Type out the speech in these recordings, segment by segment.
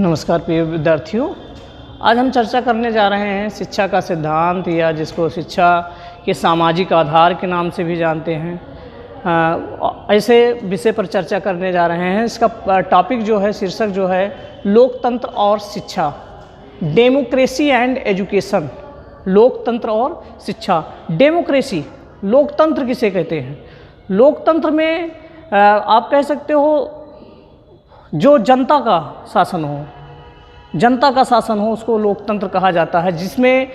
नमस्कार प्रिय विद्यार्थियों, आज हम चर्चा करने जा रहे हैं शिक्षा का सिद्धांत, या जिसको शिक्षा के सामाजिक आधार के नाम से भी जानते हैं। ऐसे विषय पर चर्चा करने जा रहे हैं। इसका टॉपिक जो है, शीर्षक जो है, लोकतंत्र और शिक्षा, डेमोक्रेसी एंड एजुकेशन। लोकतंत्र और शिक्षा। डेमोक्रेसी, लोकतंत्र किसे कहते हैं? लोकतंत्र में आप कह सकते हो जो जनता का शासन हो, जनता का शासन हो, उसको लोकतंत्र कहा जाता है। जिसमें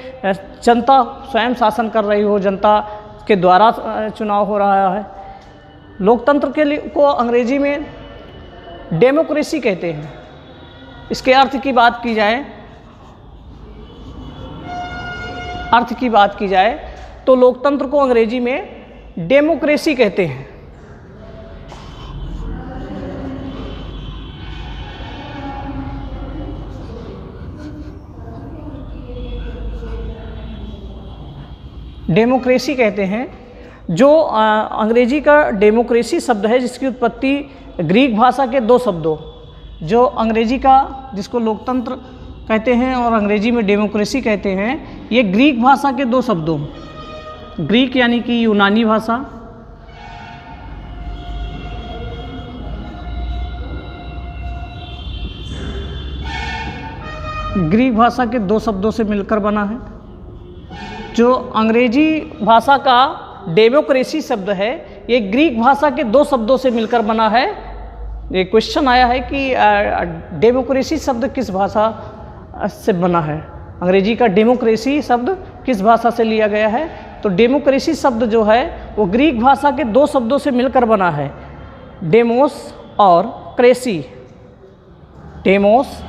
जनता स्वयं शासन कर रही हो, जनता के द्वारा चुनाव हो रहा है। लोकतंत्र के लिए को अंग्रेजी में डेमोक्रेसी कहते हैं। इसके अर्थ की बात की जाए तो लोकतंत्र को अंग्रेजी में डेमोक्रेसी कहते हैं। डेमोक्रेसी कहते हैं। जो अंग्रेजी का डेमोक्रेसी शब्द है, जिसकी उत्पत्ति ग्रीक भाषा के दो शब्दों, जो अंग्रेजी का जिसको लोकतंत्र कहते हैं और अंग्रेजी में डेमोक्रेसी कहते हैं, ये ग्रीक भाषा के दो शब्दों, ग्रीक यानी कि यूनानी भाषा, ग्रीक भाषा के दो शब्दों से मिलकर बना है। जो अंग्रेजी भाषा का डेमोक्रेसी शब्द है, ये ग्रीक भाषा के दो शब्दों से मिलकर बना है। ये क्वेश्चन आया है कि डेमोक्रेसी शब्द किस भाषा से बना है, अंग्रेजी का डेमोक्रेसी शब्द किस भाषा से लिया गया है? तो डेमोक्रेसी शब्द जो है वो ग्रीक भाषा के दो शब्दों से मिलकर बना है, डेमोस और क्रेसी। डेमोस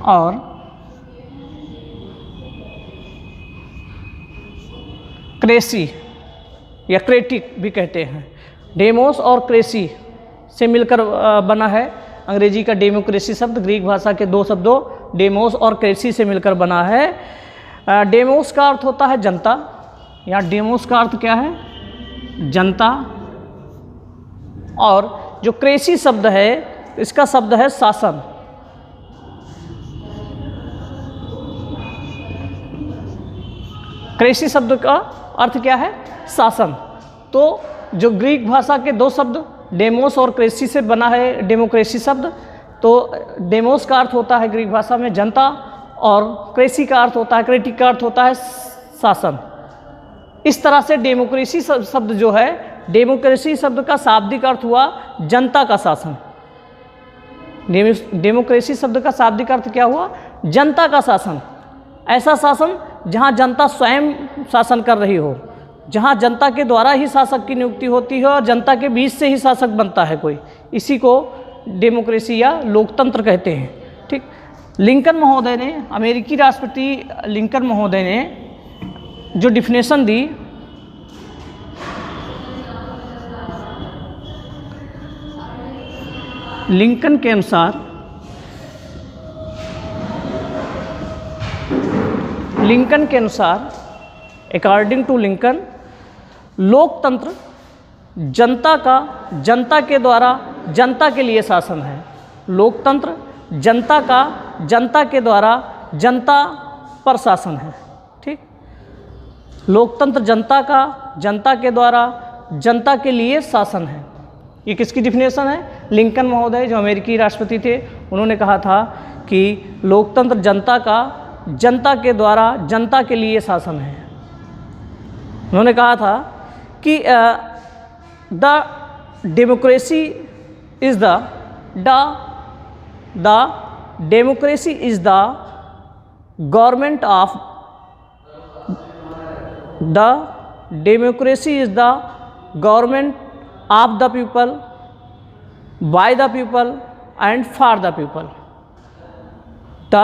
और क्रेसी या क्रेटिक भी कहते हैं। डेमोस और क्रेसी से मिलकर बना है अंग्रेजी का डेमोक्रेसी शब्द। ग्रीक भाषा के दो शब्दों डेमोस और क्रेसी से मिलकर बना है। डेमोस का अर्थ होता है जनता। यहाँ डेमोस का अर्थ क्या है? जनता। और जो क्रेसी शब्द है, इसका शब्द है शासन। क्रेसी शब्द का अर्थ क्या है? शासन। तो जो ग्रीक भाषा के दो शब्द डेमोस और क्रेसी से बना है डेमोक्रेसी शब्द, तो डेमोस का अर्थ होता है ग्रीक भाषा में जनता, और क्रेसी का अर्थ होता है, क्रेटिक का अर्थ होता है शासन। इस तरह से डेमोक्रेसी शब्द जो है, डेमोक्रेसी शब्द का शाब्दिक अर्थ हुआ जनता का शासन। डेमोक्रेसी शब्द का शाब्दिक अर्थ क्या हुआ? जनता का शासन। ऐसा शासन जहाँ जनता स्वयं शासन कर रही हो, जहाँ जनता के द्वारा ही शासक की नियुक्ति होती है और जनता के बीच से ही शासक बनता है कोई, इसी को डेमोक्रेसी या लोकतंत्र कहते हैं। ठीक। लिंकन महोदय ने, अमेरिकी राष्ट्रपति लिंकन महोदय ने जो डिफिनेशन दी, लिंकन के अनुसार, अकॉर्डिंग टू लिंकन, लोकतंत्र जनता का जनता के द्वारा जनता के लिए शासन है। लोकतंत्र जनता का जनता के द्वारा जनता पर शासन है। ठीक। लोकतंत्र जनता का जनता के द्वारा जनता के लिए शासन है। ये किसकी डिफिनेशन है? लिंकन महोदय, जो अमेरिकी राष्ट्रपति थे, उन्होंने कहा था कि लोकतंत्र जनता का जनता के द्वारा जनता के लिए शासन है। उन्होंने कहा था कि the democracy is the government of the people, by the people and for the people. The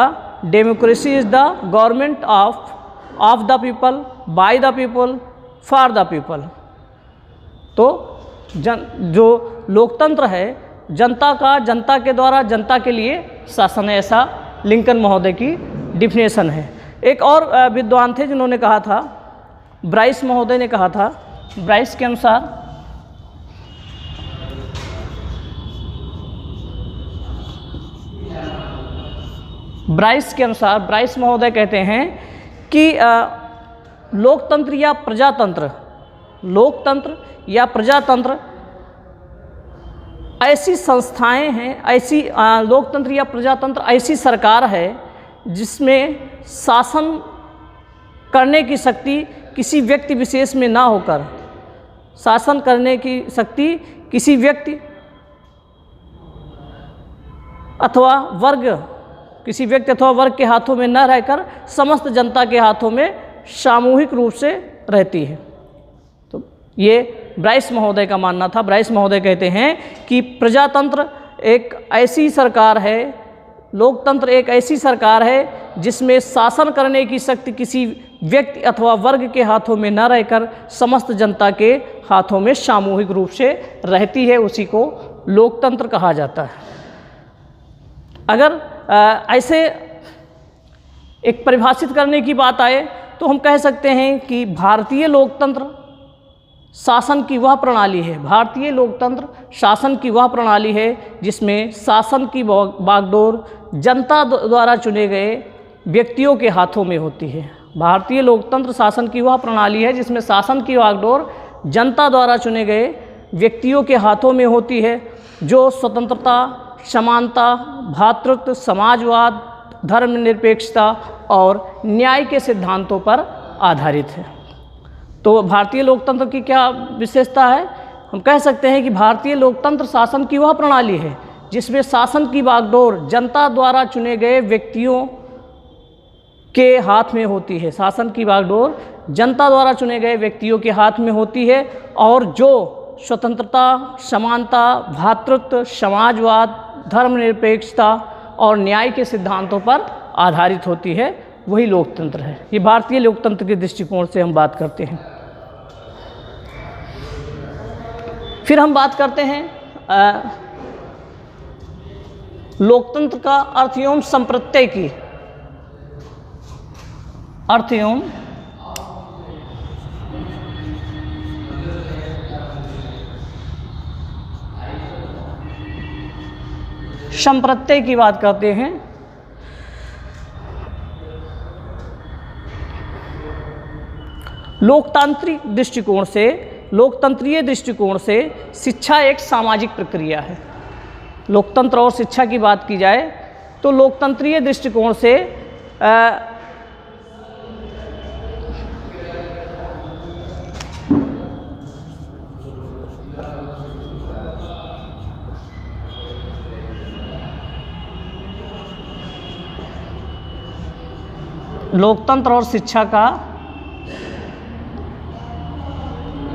democracy is the government of the people, by the people, for the people. तो जो लोकतंत्र है, जनता का जनता के द्वारा जनता के लिए शासन है, ऐसा लिंकन महोदय की डिफिनेशन है। एक और विद्वान थे जिन्होंने कहा था, ब्राइस महोदय ने कहा था। ब्राइस के अनुसार ब्राइस के अनुसार, ब्राइस महोदय कहते हैं कि लोकतंत्र या प्रजातंत्र, लोकतंत्र या प्रजातंत्र ऐसी संस्थाएं हैं, ऐसी लोकतंत्र या प्रजातंत्र ऐसी सरकार है जिसमें शासन करने की शक्ति किसी व्यक्ति विशेष में ना होकर, शासन करने की शक्ति किसी व्यक्ति अथवा वर्ग, किसी व्यक्ति अथवा वर्ग के हाथों में न रहकर समस्त जनता के हाथों में सामूहिक रूप से रहती है। तो ये ब्राइस महोदय का मानना था। ब्राइस महोदय कहते हैं कि प्रजातंत्र एक ऐसी सरकार है, लोकतंत्र एक ऐसी सरकार है जिसमें शासन करने की शक्ति किसी व्यक्ति अथवा वर्ग के हाथों में न रहकर समस्त जनता के हाथों में सामूहिक रूप से रहती है, उसी को लोकतंत्र कहा जाता है। अगर ऐसे एक परिभाषित करने की बात आए तो हम कह सकते हैं कि भारतीय लोकतंत्र शासन की वह प्रणाली है, भारतीय लोकतंत्र शासन की वह प्रणाली है जिसमें शासन की बागडोर जनता द्वारा चुने गए व्यक्तियों के हाथों में होती है। भारतीय लोकतंत्र शासन की वह प्रणाली है जिसमें शासन की बागडोर जनता द्वारा चुने गए व्यक्तियों के हाथों में होती है, जो स्वतंत्रता, समानता, भ्रातृत्व, समाजवाद, धर्मनिरपेक्षता और न्याय के सिद्धांतों पर आधारित है। तो भारतीय लोकतंत्र की क्या विशेषता है? हम कह सकते हैं कि भारतीय लोकतंत्र शासन की वह प्रणाली है जिसमें शासन की बागडोर जनता द्वारा चुने गए व्यक्तियों के हाथ में होती है। शासन की बागडोर जनता द्वारा चुने गए व्यक्तियों के हाथ में होती है और जो स्वतंत्रता, समानता, भ्रातृत्व, समाजवाद, धर्मनिरपेक्षता और न्याय के सिद्धांतों पर आधारित होती है, वही लोकतंत्र है। ये भारतीय लोकतंत्र के दृष्टिकोण से हम बात करते हैं। फिर हम बात करते हैं लोकतंत्र का अर्थ एवं संप्रत्यय की। अर्थ एवं संप्रत्यय की बात करते हैं। लोकतांत्रिक दृष्टिकोण से, लोकतंत्रीय दृष्टिकोण से शिक्षा एक सामाजिक प्रक्रिया है। लोकतंत्र और शिक्षा की बात की जाए तो लोकतंत्रीय दृष्टिकोण से लोकतंत्र और शिक्षा का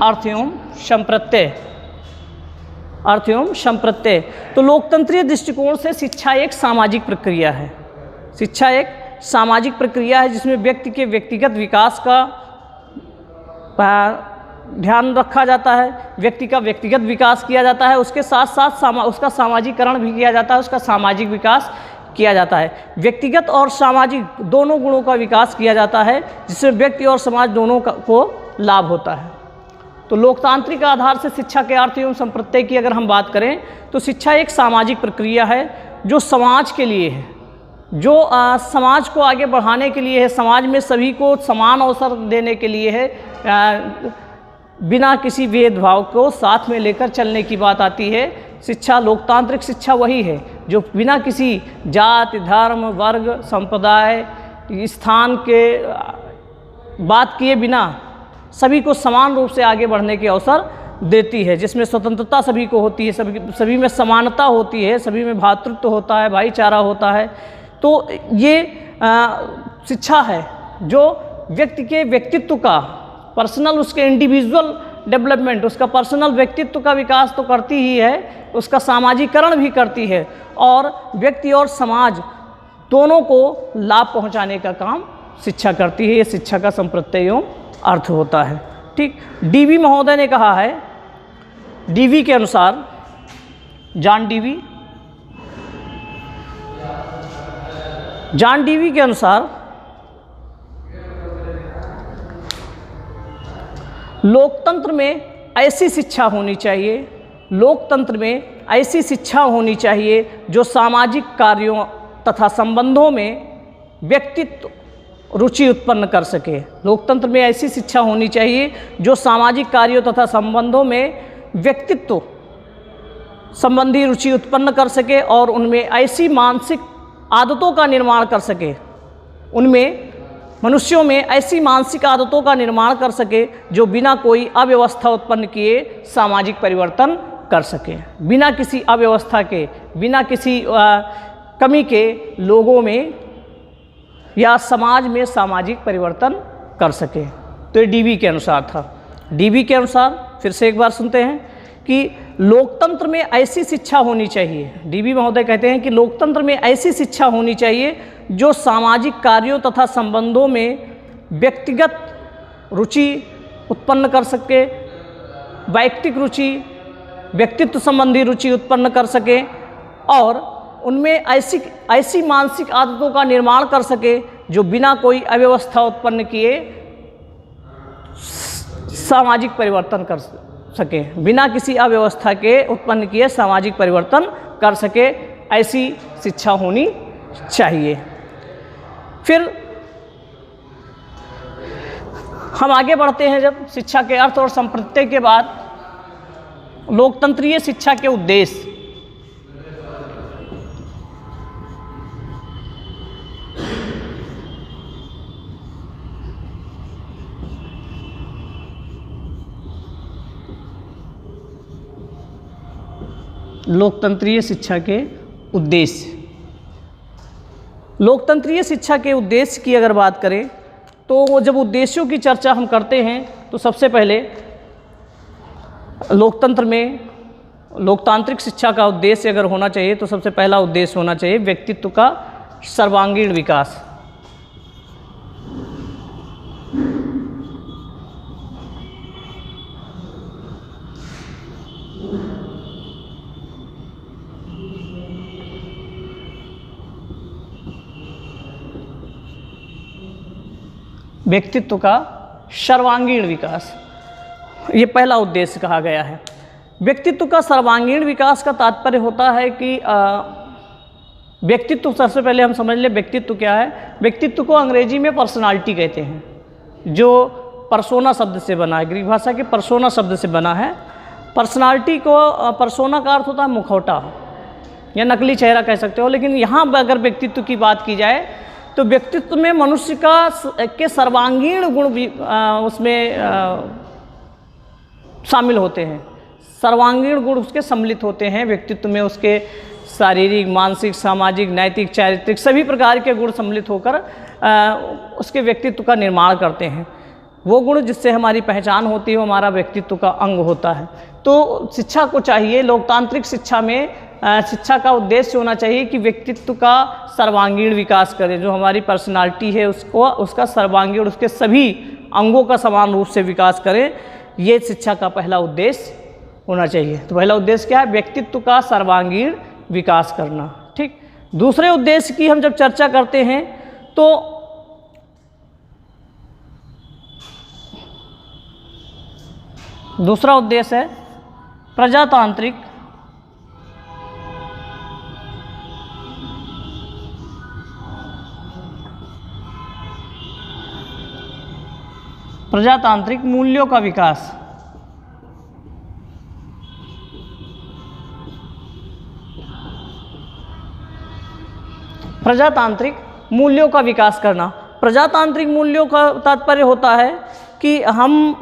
अर्थ एवं संप्रत्यय, अर्थ एवं संप्रत्यय। तो लोकतंत्रीय दृष्टिकोण से शिक्षा एक सामाजिक प्रक्रिया है। शिक्षा एक सामाजिक प्रक्रिया है जिसमें व्यक्ति के व्यक्तिगत विकास का ध्यान रखा जाता है, व्यक्ति का व्यक्तिगत विकास किया जाता है, उसके साथ साथ उसका सामाजिकरण भी किया जाता है, उसका सामाजिक विकास किया जाता है। व्यक्तिगत और सामाजिक दोनों गुणों का विकास किया जाता है जिससे व्यक्ति और समाज दोनों को लाभ होता है। तो लोकतांत्रिक आधार से शिक्षा के अर्थ एवं संप्रत्यय की अगर हम बात करें तो शिक्षा एक सामाजिक प्रक्रिया है जो समाज के लिए है, जो समाज को आगे बढ़ाने के लिए है, समाज में सभी को समान अवसर देने के लिए है, बिना किसी भेदभाव को साथ में लेकर चलने की बात आती है। शिक्षा, लोकतांत्रिक शिक्षा वही है जो बिना किसी जाति, धर्म, वर्ग, संप्रदाय, स्थान के बात किए बिना सभी को समान रूप से आगे बढ़ने के अवसर देती है, जिसमें स्वतंत्रता सभी को होती है, सभी में समानता होती है, सभी में भ्रातृत्व होता है, भाईचारा होता है। तो ये शिक्षा है जो व्यक्ति के व्यक्तित्व का पर्सनल, उसके इंडिविजुअल डेवलपमेंट, उसका पर्सनल व्यक्तित्व का विकास तो करती ही है, उसका सामाजिकरण भी करती है और व्यक्ति और समाज दोनों को लाभ पहुंचाने का काम शिक्षा करती है। ये शिक्षा का संप्रत्यय एवं अर्थ होता है। ठीक, डीवी महोदय ने कहा है, डीवी के अनुसार, जॉन डीवी के अनुसार लोकतंत्र में ऐसी शिक्षा होनी चाहिए, लोकतंत्र में ऐसी शिक्षा होनी चाहिए जो सामाजिक कार्यों तथा संबंधों में व्यक्तित्व रुचि उत्पन्न कर सके। लोकतंत्र में ऐसी शिक्षा होनी चाहिए जो सामाजिक कार्यों तथा संबंधों में व्यक्तित्व संबंधी रुचि उत्पन्न कर सके और उनमें ऐसी मानसिक आदतों का निर्माण कर सके, उनमें मनुष्यों में ऐसी मानसिक आदतों का निर्माण कर सके जो बिना कोई अव्यवस्था उत्पन्न किए सामाजिक परिवर्तन कर सके। बिना किसी अव्यवस्था के, बिना किसी कमी के लोगों में या समाज में सामाजिक परिवर्तन कर सके। तो ये डीबी के अनुसार था। डीबी के अनुसार फिर से एक बार सुनते हैं कि लोकतंत्र में ऐसी शिक्षा होनी चाहिए। डीबी महोदय कहते हैं कि लोकतंत्र में ऐसी शिक्षा होनी चाहिए जो सामाजिक कार्यों तथा संबंधों में व्यक्तिगत रुचि उत्पन्न कर सके, वैयक्तिक रुचि, व्यक्तित्व संबंधी रुचि उत्पन्न कर सके और उनमें ऐसी मानसिक आदतों का निर्माण कर सके जो बिना कोई अव्यवस्था उत्पन्न किए सामाजिक परिवर्तन कर सके, बिना किसी अव्यवस्था के उत्पन्न किए सामाजिक परिवर्तन कर सके। ऐसी शिक्षा होनी चाहिए। फिर हम आगे बढ़ते हैं। जब शिक्षा के अर्थ और संप्रत्यय के बाद लोकतंत्रीय शिक्षा के उद्देश्य। लोकतंत्रीय शिक्षा के उद्देश्य। लोकतंत्रीय शिक्षा के उद्देश्य की अगर बात करें तो जब उद्देश्यों की चर्चा हम करते हैं तो सबसे पहले लोकतंत्र में लोकतांत्रिक शिक्षा का उद्देश्य अगर होना चाहिए तो सबसे पहला उद्देश्य होना चाहिए व्यक्तित्व का सर्वांगीण विकास। व्यक्तित्व का सर्वांगीण विकास, ये पहला उद्देश्य कहा गया है। व्यक्तित्व का सर्वांगीण विकास का तात्पर्य होता है कि व्यक्तित्व, सबसे पहले हम समझ लें व्यक्तित्व क्या है। व्यक्तित्व को अंग्रेजी में पर्सनालिटी कहते हैं, जो पर्सोना शब्द से बना है, ग्रीक भाषा के पर्सोना शब्द से बना है। पर्सनालिटी को, पर्सोना का अर्थ होता है मुखौटा या नकली चेहरा कह सकते हो, लेकिन यहाँ अगर व्यक्तित्व की बात की जाए तो व्यक्तित्व में मनुष्य के सर्वांगीण गुण भी उसमें शामिल होते हैं। सर्वांगीण गुण उसके सम्मिलित होते हैं व्यक्तित्व में। उसके शारीरिक, मानसिक, सामाजिक, नैतिक, चारित्रिक सभी प्रकार के गुण सम्मिलित होकर उसके व्यक्तित्व का निर्माण करते हैं। वो गुण जिससे हमारी पहचान होती है वो हमारा व्यक्तित्व का अंग होता है। तो शिक्षा को चाहिए, लोकतांत्रिक शिक्षा में शिक्षा का उद्देश्य होना चाहिए कि व्यक्तित्व का सर्वांगीण विकास करें। जो हमारी पर्सनालिटी है उसका सर्वांगीण, उसके सभी अंगों का समान रूप से विकास करें। ये शिक्षा का पहला उद्देश्य होना चाहिए। तो पहला उद्देश्य क्या है? व्यक्तित्व का सर्वांगीण विकास करना। ठीक। दूसरे उद्देश्य की हम जब चर्चा करते हैं तो दूसरा उद्देश्य है प्रजातांत्रिक मूल्यों का विकास। प्रजातांत्रिक मूल्यों का विकास करना। प्रजातांत्रिक मूल्यों का तात्पर्य होता है कि हम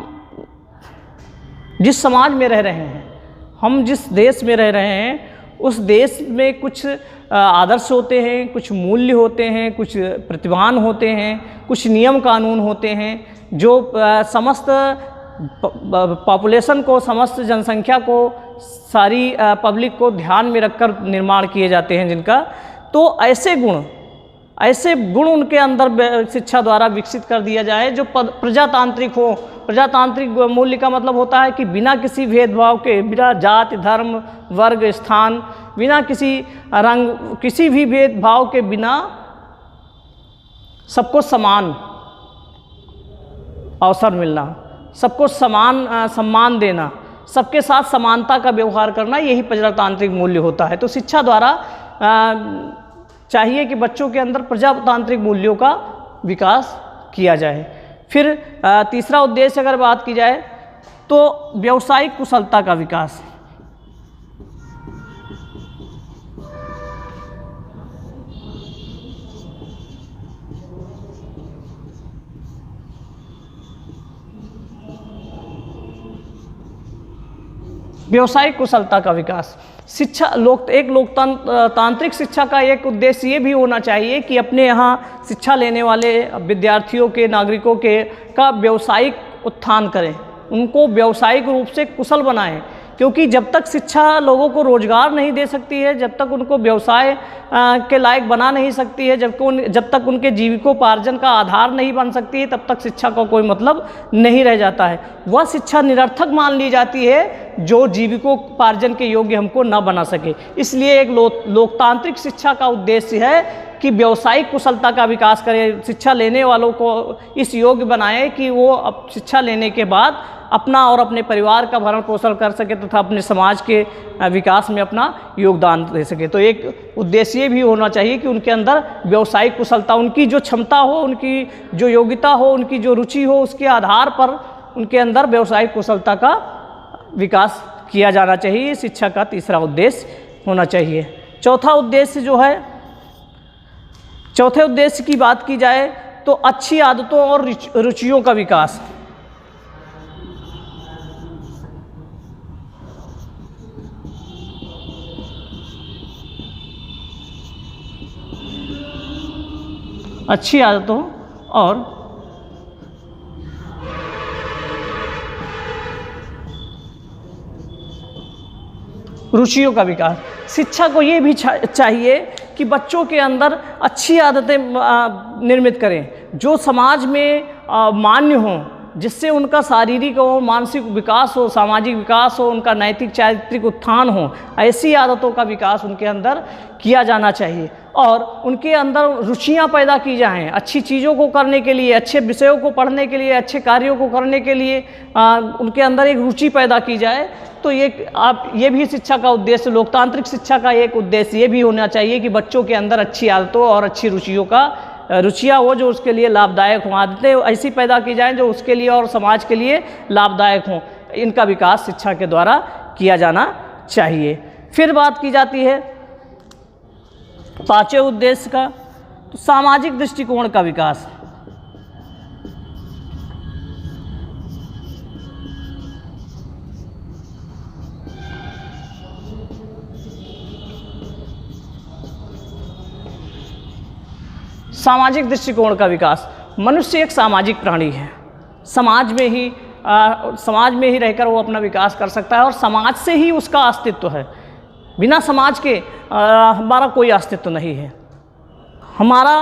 जिस समाज में रह रहे हैं, हम जिस देश में रह रहे हैं, उस देश में कुछ आदर्श होते हैं, कुछ मूल्य होते हैं, कुछ प्रतिभान होते हैं, कुछ नियम कानून होते हैं जो समस्त पॉपुलेशन को, समस्त जनसंख्या को, सारी पब्लिक को ध्यान में रखकर निर्माण किए जाते हैं जिनका। तो ऐसे गुण उनके अंदर शिक्षा द्वारा विकसित कर दिया जाए जो प्रजातांत्रिक हो। प्रजातांत्रिक मूल्य का मतलब होता है कि बिना किसी भेदभाव के, बिना जाति, धर्म, वर्ग, स्थान, बिना किसी रंग, किसी भी भेदभाव के बिना सबको समान अवसर मिलना, सबको समान सम्मान देना, सबके साथ समानता का व्यवहार करना, यही प्रजातांत्रिक मूल्य होता है। तो शिक्षा द्वारा चाहिए कि बच्चों के अंदर प्रजातांत्रिक मूल्यों का विकास किया जाए। फिर तीसरा उद्देश्य अगर बात की जाए तो व्यावसायिक कुशलता का विकास। व्यावसायिक कुशलता का विकास। शिक्षा एक लोकतांत्रिक शिक्षा का एक उद्देश्य ये भी होना चाहिए कि अपने यहाँ शिक्षा लेने वाले विद्यार्थियों के, नागरिकों के का व्यावसायिक उत्थान करें, उनको व्यावसायिक रूप से कुशल बनाएं। क्योंकि जब तक शिक्षा लोगों को रोजगार नहीं दे सकती है, जब तक उनको व्यवसाय के लायक बना नहीं सकती है, जब तक उनके जीविकोपार्जन का आधार नहीं बन सकती है, तब तक शिक्षा का कोई मतलब नहीं रह जाता है। वह शिक्षा निरर्थक मान ली जाती है जो जीविकोपार्जन के योग्य हमको न बना सके। इसलिए एक लोकतांत्रिक शिक्षा का उद्देश्य है कि व्यावसायिक कुशलता का विकास करें, शिक्षा लेने वालों को इस योग्य बनाएं कि वो अब शिक्षा लेने के बाद अपना और अपने परिवार का भरण पोषण कर सके तथा अपने समाज के विकास में अपना योगदान दे सके। तो एक उद्देश्य ये भी होना चाहिए कि उनके अंदर व्यावसायिक कुशलता, उनकी जो क्षमता हो, उनकी जो योग्यता हो, उनकी जो रुचि हो, उसके आधार पर उनके अंदर व्यावसायिक कुशलता का विकास किया जाना चाहिए। शिक्षा का तीसरा उद्देश्य होना चाहिए। चौथा उद्देश्य जो है, चौथे उद्देश्य की बात की जाए तो अच्छी आदतों और रुचियों का विकास। अच्छी आदतों और रुचियों का विकास। शिक्षा को ये भी चाहिए कि बच्चों के अंदर अच्छी आदतें निर्मित करें जो समाज में मान्य हों, जिससे उनका शारीरिक और मानसिक विकास हो, सामाजिक विकास हो, उनका नैतिक चारित्रिक उत्थान हो। ऐसी आदतों का विकास उनके अंदर किया जाना चाहिए और उनके अंदर रुचियां पैदा की जाएं। अच्छी चीज़ों को करने के लिए, अच्छे विषयों को पढ़ने के लिए, अच्छे कार्यों को करने के लिए उनके अंदर एक रुचि पैदा की जाए। तो ये भी शिक्षा का उद्देश्य, लोकतांत्रिक शिक्षा का एक उद्देश्य ये भी होना चाहिए कि बच्चों के अंदर अच्छी आदतों और अच्छी रुचियाँ हो जो उसके लिए लाभदायक हों। आदतें ऐसी पैदा की जाएं जो उसके लिए और समाज के लिए लाभदायक हों। इनका विकास शिक्षा के द्वारा किया जाना चाहिए। फिर बात की जाती है पांचवें उद्देश्य का, तो सामाजिक दृष्टिकोण का विकास। सामाजिक दृष्टिकोण का विकास। मनुष्य एक सामाजिक प्राणी है। समाज में ही रहकर वो अपना विकास कर सकता है और समाज से ही उसका अस्तित्व है। बिना समाज के हमारा कोई अस्तित्व नहीं है। हमारा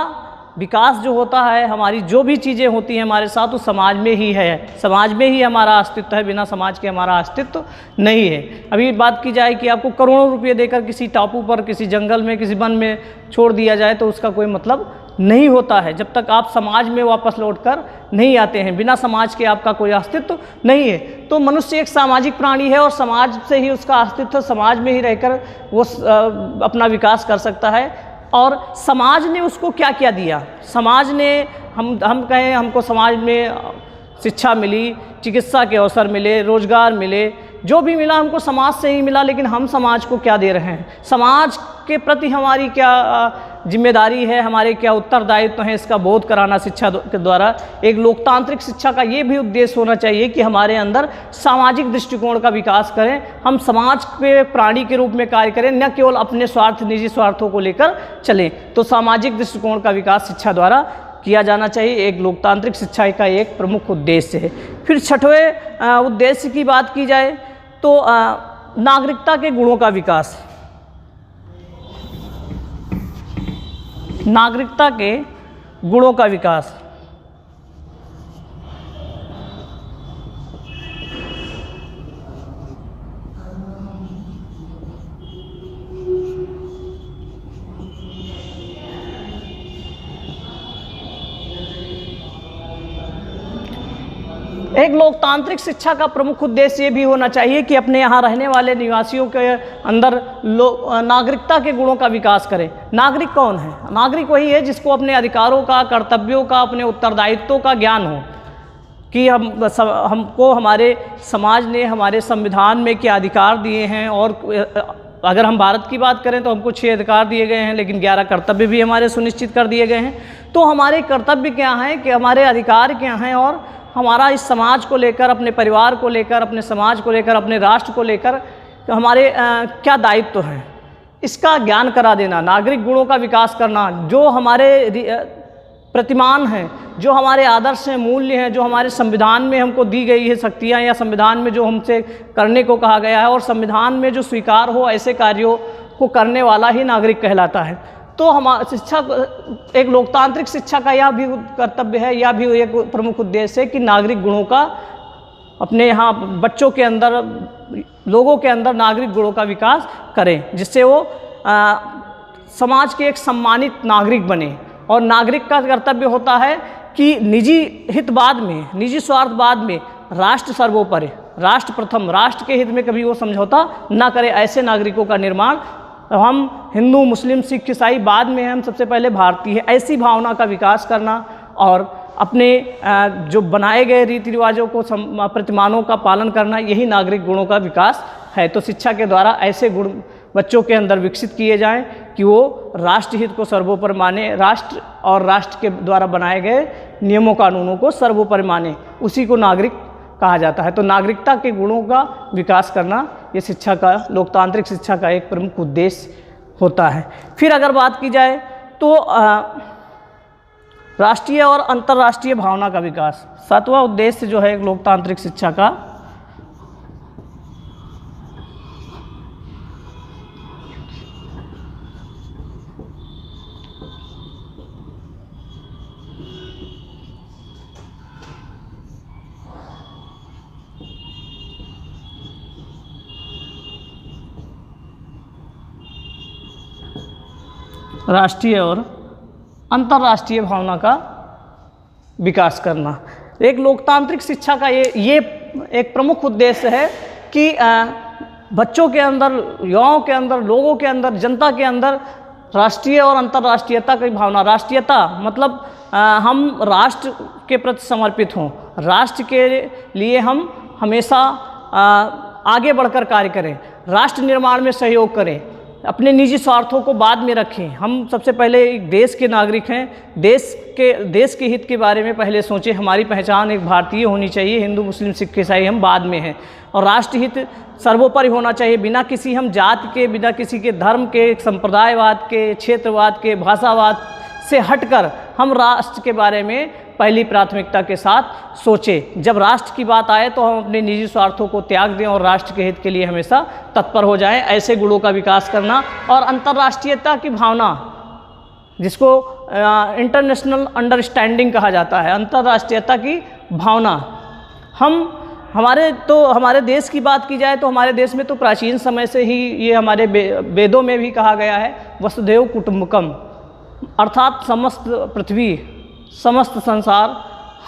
विकास जो होता है, हमारी जो भी चीज़ें होती हैं हमारे साथ, वो समाज में ही है। समाज में ही हमारा अस्तित्व है, बिना समाज के हमारा अस्तित्व नहीं है। अभी बात की जाए कि आपको करोड़ों रुपये देकर किसी टापू पर, किसी जंगल में, किसी वन में छोड़ दिया जाए तो उसका कोई मतलब नहीं होता है जब तक आप समाज में वापस लौटकर नहीं आते हैं। बिना समाज के आपका कोई अस्तित्व नहीं है। तो मनुष्य एक सामाजिक प्राणी है और समाज से ही उसका अस्तित्व, समाज में ही रहकर वो अपना विकास कर सकता है। और समाज ने उसको क्या क्या दिया? समाज ने हम कहें, हमको समाज में शिक्षा मिली, चिकित्सा के अवसर मिले, रोजगार मिले, जो भी मिला हमको समाज से ही मिला। लेकिन हम समाज को क्या दे रहे हैं? समाज के प्रति हमारी क्या जिम्मेदारी है, हमारे क्या उत्तरदायित्व हैं, इसका बोध कराना शिक्षा के द्वारा। एक लोकतांत्रिक शिक्षा का ये भी उद्देश्य होना चाहिए कि हमारे अंदर सामाजिक दृष्टिकोण का विकास करें, हम समाज के प्राणी के रूप में कार्य करें, न केवल अपने स्वार्थ, निजी स्वार्थों को लेकर चलें। तो सामाजिक दृष्टिकोण का विकास शिक्षा द्वारा किया जाना चाहिए, एक लोकतांत्रिक शिक्षा का एक प्रमुख उद्देश्य है। फिर छठवें उद्देश्य की बात की जाए तो नागरिकता के गुणों का विकास। नागरिकता के गुणों का विकास। एक लोकतांत्रिक शिक्षा का प्रमुख उद्देश्य ये भी होना चाहिए कि अपने यहाँ रहने वाले निवासियों के अंदर नागरिकता के गुणों का विकास करें। नागरिक कौन है? नागरिक वही है जिसको अपने अधिकारों का, कर्तव्यों का, अपने उत्तरदायित्वों का ज्ञान हो कि हमको हमारे समाज ने, हमारे संविधान में क्या अधिकार दिए हैं। और अगर हम भारत की बात करें तो हमको 6 अधिकार दिए गए हैं, लेकिन 11 कर्तव्य भी हमारे सुनिश्चित कर दिए गए हैं। तो हमारे कर्तव्य क्या हैं, कि हमारे अधिकार क्या हैं, और हमारा इस समाज को लेकर, अपने परिवार को लेकर, अपने समाज को लेकर, अपने राष्ट्र को लेकर हमारे क्या दायित्व हैं, इसका ज्ञान करा देना, नागरिक गुणों का विकास करना, जो हमारे प्रतिमान हैं, जो हमारे आदर्श हैं, मूल्य हैं, जो हमारे संविधान में हमको दी गई है शक्तियाँ, या संविधान में जो हमसे करने को कहा गया है, और संविधान में जो स्वीकार हो ऐसे कार्यों को करने वाला ही नागरिक कहलाता है। तो शिक्षा, एक लोकतांत्रिक शिक्षा का यह भी कर्तव्य है, यह भी एक प्रमुख उद्देश्य है कि नागरिक गुणों का अपने यहाँ बच्चों के अंदर, लोगों के अंदर नागरिक गुणों का विकास करें, जिससे वो समाज के एक सम्मानित नागरिक बने। और नागरिक का कर्तव्य होता है कि निजी हित बाद में, निजी स्वार्थ बाद में, राष्ट्र सर्वोपरि, राष्ट्र प्रथम, राष्ट्र के हित में कभी वो समझौता ना करे। ऐसे नागरिकों का निर्माण, हम हिंदू, मुस्लिम, सिख, ईसाई बाद में, हम सबसे पहले भारतीय है, ऐसी भावना का विकास करना, और अपने जो बनाए गए रीति रिवाजों को, प्रतिमानों का पालन करना, यही नागरिक गुणों का विकास है। तो शिक्षा के द्वारा ऐसे गुण बच्चों के अंदर विकसित किए जाएं कि वो राष्ट्र हित को सर्वोपरि माने, राष्ट्र और राष्ट्र के द्वारा बनाए गए नियमों कानूनों को सर्वोपरि माने, उसी को नागरिक कहा जाता है। तो नागरिकता के गुणों का विकास करना ये शिक्षा का, लोकतांत्रिक शिक्षा का एक प्रमुख उद्देश्य होता है। फिर अगर बात की जाए तो राष्ट्रीय और अंतर्राष्ट्रीय भावना का विकास, 7वां उद्देश्य जो है लोकतांत्रिक शिक्षा का, राष्ट्रीय और अंतर्राष्ट्रीय भावना का विकास करना। एक लोकतांत्रिक शिक्षा का ये एक प्रमुख उद्देश्य है कि बच्चों के अंदर, युवाओं के अंदर, लोगों के अंदर, जनता के अंदर राष्ट्रीय और अंतर्राष्ट्रीयता की भावना। राष्ट्रीयता मतलब हम राष्ट्र के प्रति समर्पित हों, राष्ट्र के लिए हम हमेशा आगे बढ़कर कार्य करें, राष्ट्र निर्माण में सहयोग करें, अपने निजी स्वार्थों को बाद में रखें। हम सबसे पहले एक देश के नागरिक हैं, देश के हित के बारे में पहले सोचें। हमारी पहचान एक भारतीय होनी चाहिए, हिंदू, मुस्लिम, सिख, ईसाई हम बाद में हैं, और राष्ट्रहित सर्वोपरि होना चाहिए, बिना किसी हम जाति के, बिना किसी के धर्म के, संप्रदायवाद के, क्षेत्रवाद के, भाषावाद से हटकर हम राष्ट्र के बारे में पहली प्राथमिकता के साथ सोचें। जब राष्ट्र की बात आए तो हम अपने निजी स्वार्थों को त्याग दें और राष्ट्र के हित के लिए हमेशा तत्पर हो जाएं। ऐसे गुणों का विकास करना। और अंतर्राष्ट्रीयता की भावना, जिसको इंटरनेशनल अंडरस्टैंडिंग कहा जाता है, अंतर्राष्ट्रीयता की भावना। हमारे देश की बात की जाए तो हमारे देश में तो प्राचीन समय से ही ये हमारे वेदों में भी कहा गया है, वसुधैव कुटुंबकम, अर्थात समस्त पृथ्वी, समस्त संसार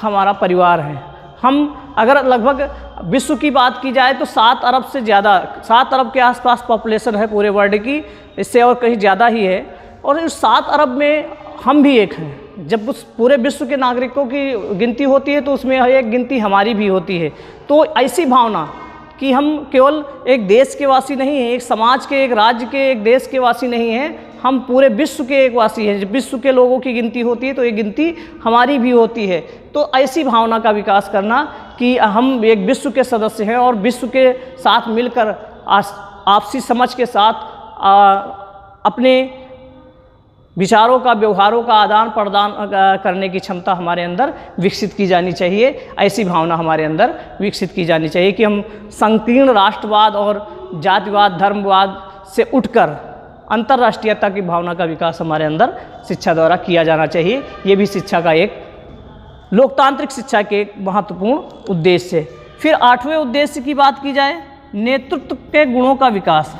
हमारा परिवार है। हम अगर लगभग विश्व की बात की जाए तो 7 अरब से ज़्यादा, 7 अरब के आसपास पॉपुलेशन है पूरे वर्ल्ड की, इससे और कहीं ज़्यादा ही है। और इस 7 अरब में हम भी एक हैं। जब उस पूरे विश्व के नागरिकों की गिनती होती है तो उसमें एक गिनती हमारी भी होती है। तो ऐसी भावना कि हम केवल एक देश के वासी नहीं हैं, एक समाज के, एक राज्य के, एक देश के वासी नहीं हैं, हम पूरे विश्व के एक वासी हैं। जब विश्व के लोगों की गिनती होती है तो ये गिनती हमारी भी होती है। तो ऐसी भावना का विकास करना कि हम एक विश्व के सदस्य हैं और विश्व के साथ मिलकर आपसी समझ के साथ अपने विचारों का, व्यवहारों का आदान प्रदान करने की क्षमता हमारे अंदर विकसित की जानी चाहिए। ऐसी भावना हमारे अंदर विकसित की जानी चाहिए कि हम संकीर्ण राष्ट्रवाद और जातिवाद, धर्मवाद से उठकर अंतर्राष्ट्रीयता की भावना का विकास हमारे अंदर शिक्षा द्वारा किया जाना चाहिए। ये भी शिक्षा का एक, लोकतांत्रिक शिक्षा के एक महत्वपूर्ण उद्देश्य है। फिर 8वें उद्देश्य की बात की जाए, नेतृत्व के गुणों का विकास।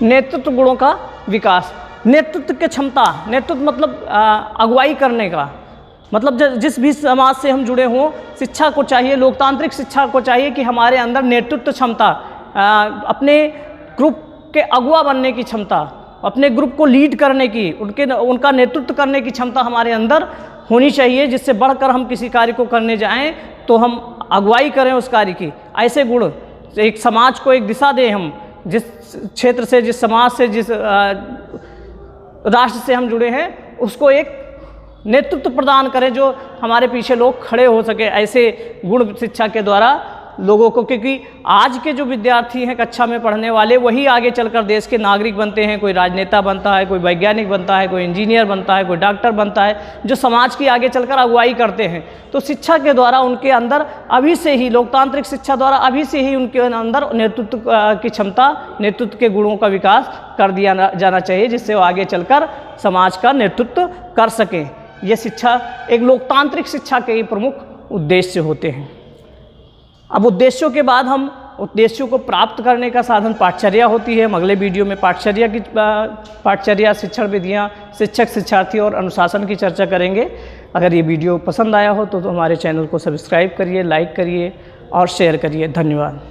नेतृत्व गुणों का विकास। नेतृत्व की क्षमता, नेतृत्व मतलब अगुवाई करने का मतलब जिस भी समाज से हम जुड़े हों, शिक्षा को चाहिए, लोकतांत्रिक शिक्षा को चाहिए कि हमारे अंदर नेतृत्व क्षमता, अपने ग्रुप के अगुवा बनने की क्षमता, अपने ग्रुप को लीड करने की, उनका नेतृत्व करने की क्षमता हमारे अंदर होनी चाहिए, जिससे बढ़कर हम किसी कार्य को करने जाएं तो हम अगुवाई करें उस कार्य की। ऐसे गुण एक समाज को एक दिशा दें, हम जिस क्षेत्र से, जिस समाज से, जिस राष्ट्र से हम जुड़े हैं उसको एक नेतृत्व प्रदान करें, जो हमारे पीछे लोग खड़े हो सके। ऐसे गुण शिक्षा के द्वारा लोगों को, क्योंकि आज के जो विद्यार्थी हैं कक्षा में पढ़ने वाले, वही आगे चलकर देश के नागरिक बनते हैं। कोई राजनेता बनता है, कोई वैज्ञानिक बनता है, कोई इंजीनियर बनता है, कोई डॉक्टर बनता है, जो समाज की आगे चलकर अगुवाई करते हैं। तो शिक्षा के द्वारा उनके अंदर अभी से ही, लोकतांत्रिक शिक्षा द्वारा अभी से ही उनके अंदर नेतृत्व की क्षमता, नेतृत्व के गुणों का विकास कर दिया जाना चाहिए, जिससे वो आगे चलकर समाज का नेतृत्व कर सकें। ये शिक्षा एक लोकतांत्रिक शिक्षा के प्रमुख उद्देश्य होते हैं। अब उद्देश्यों के बाद हम उद्देश्यों को प्राप्त करने का साधन पाठचर्या होती है। हम अगले वीडियो में पाठचर्या, शिक्षण विधियाँ, शिक्षक, शिक्षार्थी और अनुशासन की चर्चा करेंगे। अगर ये वीडियो पसंद आया हो तो हमारे चैनल को सब्सक्राइब करिए, लाइक करिए और शेयर करिए। धन्यवाद।